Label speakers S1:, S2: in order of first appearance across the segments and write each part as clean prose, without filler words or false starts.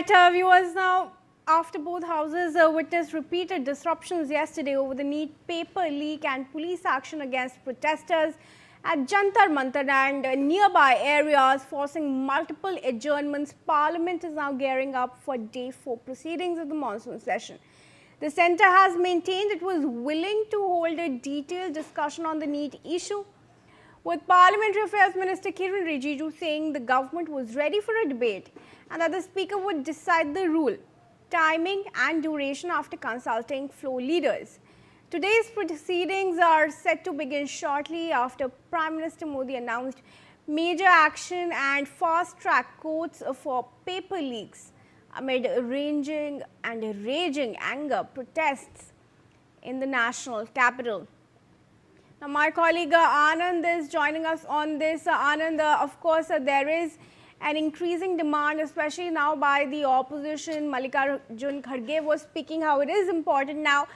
S1: right, viewers, now after both houses witnessed repeated disruptions yesterday over the NEET paper leak and police action against protesters at Jantar Mantar and nearby areas forcing multiple adjournments, Parliament is now gearing up for day 4 proceedings of the monsoon session. The centre has maintained it was willing to hold a detailed discussion on the NEET issue, with Parliamentary Affairs Minister Kiran Rijiju saying the government was ready for a debate and that the Speaker would decide the rule, timing and duration after consulting floor leaders. Today's proceedings are set to begin shortly after Prime Minister Modi announced major action and fast-track courts for paper leaks amid raging anger protests in the national capital. Now, my colleague Anand is joining us on this. Anand, of course, there is an increasing demand, especially now by the opposition. Mallikarjun Kharge was speaking how it is important now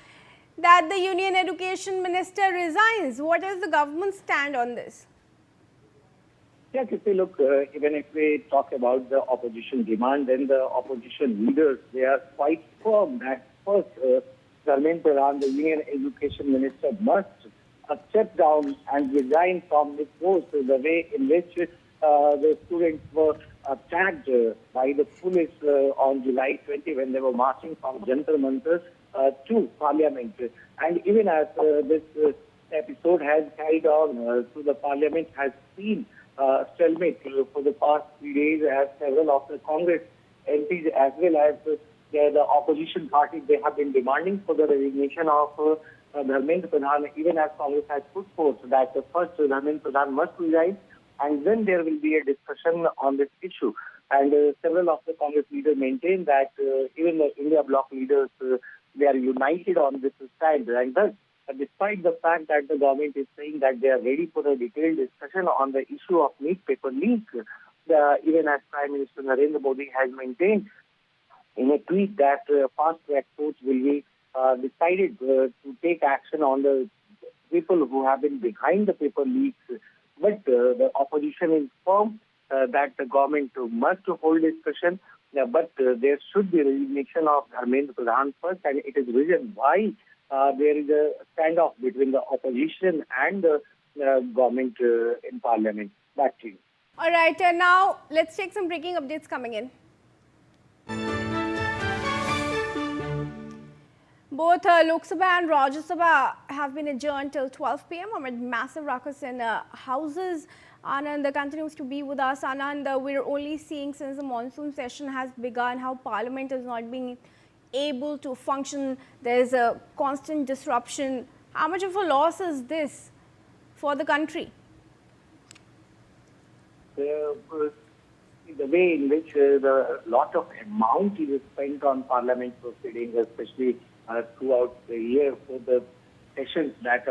S1: that the Union Education Minister resigns. What is the government's stand on this?
S2: Yes, if we look, even if we talk about the opposition demand, then the opposition leaders, they are quite firm that first, Dharmendra Pradhan, the Union Education Minister, must step down and resign from his post. The way in which the students were attacked by the police on July 20 when they were marching from Jantar Mantar to Parliament. And even as this episode has carried on, so the Parliament has seen stalemate for the past 3 days, as several of the Congress MPs as well as the opposition parties, they have been demanding for the resignation of Dharmendra Pradhan, even as Congress has put forth that first Dharmendra Pradhan must resign and then there will be a discussion on this issue. And several of the Congress leaders maintain that even the India bloc leaders, they are united on this stand. And thus, despite the fact that the government is saying that they are ready for a detailed discussion on the issue of NEET paper leak, even as Prime Minister Narendra Modi has maintained in a tweet that fast-track courts will be decided to take action on the people who have been behind the paper leaks. But the opposition is firm that the government must hold discussion, but there should be resignation of Dharmendra Pradhan first, and it is reason why there is a standoff between the opposition and the government in Parliament. Back to you.
S1: All right, now let's take some breaking updates coming in. Both Lok Sabha and Rajya Sabha have been adjourned till 12 p.m. amid massive ruckus in houses. Anand continues to be with us. Anand, we're only seeing since the monsoon session has begun how Parliament is not being able to function. There's a constant disruption. How much of a loss is this for the country?
S2: The way in which the lot of amount is spent on Parliament proceedings, especially throughout the year for the sessions that